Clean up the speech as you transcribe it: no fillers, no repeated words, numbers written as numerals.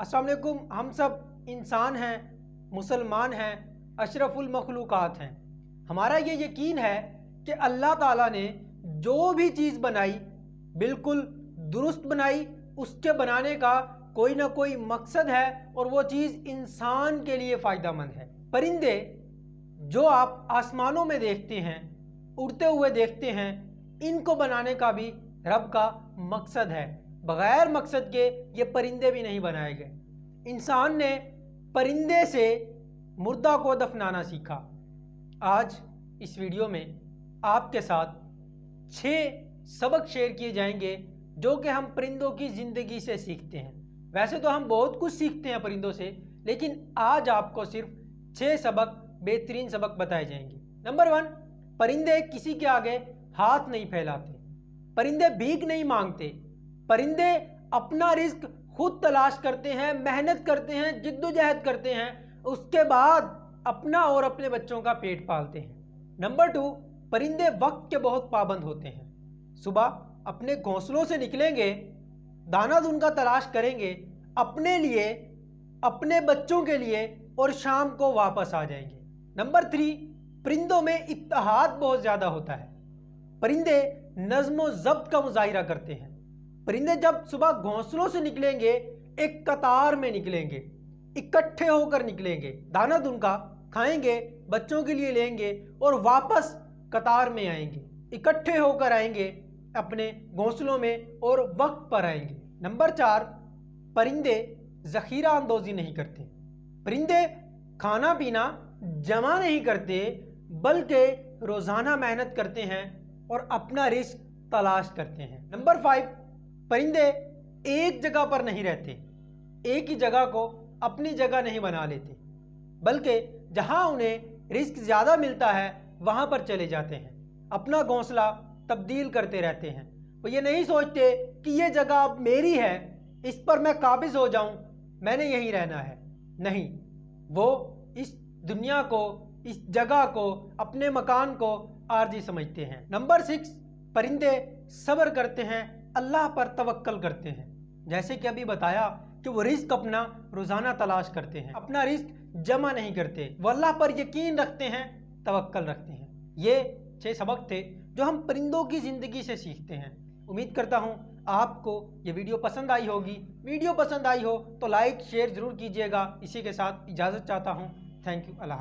अस्सलाम वालेकुम। हम सब इंसान हैं, मुसलमान हैं, अशरफुल मखलूक़ात हैं। हमारा ये यकीन है कि अल्लाह ताला ने जो भी चीज़ बनाई बिल्कुल दुरुस्त बनाई, उसके बनाने का कोई ना कोई मकसद है और वो चीज़ इंसान के लिए फ़ायदेमंद है। परिंदे जो आप आसमानों में देखते हैं, उड़ते हुए देखते हैं, इनको बनाने का भी रब का मकसद है। बगैर मकसद के ये परिंदे भी नहीं बनाए गए। इंसान ने परिंदे से मुर्दा को दफनाना सीखा। आज इस वीडियो में आपके साथ 6 सबक शेयर किए जाएंगे जो कि हम परिंदों की ज़िंदगी से सीखते हैं। वैसे तो हम बहुत कुछ सीखते हैं परिंदों से, लेकिन आज आपको सिर्फ 6 सबक, बेहतरीन सबक बताए जाएंगे। नंबर 1, परिंदे किसी के आगे हाथ नहीं फैलाते। परिंदे भीख नहीं मांगते। परिंदे अपना रिस्क खुद तलाश करते हैं, मेहनत करते हैं, जिद्दोजहद करते हैं, उसके बाद अपना और अपने बच्चों का पेट पालते हैं। नंबर 2, परिंदे वक्त के बहुत पाबंद होते हैं। सुबह अपने घोंसलों से निकलेंगे, दाना दून का तलाश करेंगे अपने लिए, अपने बच्चों के लिए, और शाम को वापस आ जाएंगे। नंबर 3, परिंदों में इत्तेहाद बहुत ज़्यादा होता है। परिंदे नज़्म व ज़ब्त का मुजाहिरा करते हैं। परिंदे जब सुबह घोंसलों से निकलेंगे, एक कतार में निकलेंगे, इकट्ठे होकर निकलेंगे, दाना दून का खाएंगे, बच्चों के लिए लेंगे और वापस कतार में आएंगे, इकट्ठे होकर आएंगे अपने घोंसलों में और वक्त पर आएंगे। नंबर 4, परिंदे ज़ख़ीरा अंदोज़ी नहीं करते। परिंदे खाना पीना जमा नहीं करते, बल्कि रोज़ाना मेहनत करते हैं और अपना रिस्क तलाश करते हैं। नंबर 5, परिंदे एक जगह पर नहीं रहते, एक ही जगह को अपनी जगह नहीं बना लेते, बल्कि जहां उन्हें रिस्क ज़्यादा मिलता है वहां पर चले जाते हैं, अपना घोंसला तब्दील करते रहते हैं। वो ये नहीं सोचते कि ये जगह अब मेरी है, इस पर मैं काबिज हो जाऊं, मैंने यहीं रहना है। नहीं, वो इस दुनिया को, इस जगह को, अपने मकान को आरजी समझते हैं। नंबर 6, परिंदे सब्र करते हैं, अल्लाह पर तवक्कल करते हैं। जैसे कि अभी बताया कि वो रिस्क अपना रोज़ाना तलाश करते हैं, अपना रिस्क जमा नहीं करते, वो अल्लाह पर यकीन रखते हैं, तवक्कल रखते हैं। ये 6 सबक थे जो हम परिंदों की ज़िंदगी से सीखते हैं। उम्मीद करता हूँ आपको ये वीडियो पसंद आई होगी। वीडियो पसंद आई हो तो लाइक शेयर ज़रूर कीजिएगा। इसी के साथ इजाज़त चाहता हूँ। Thank you. अल्लाह।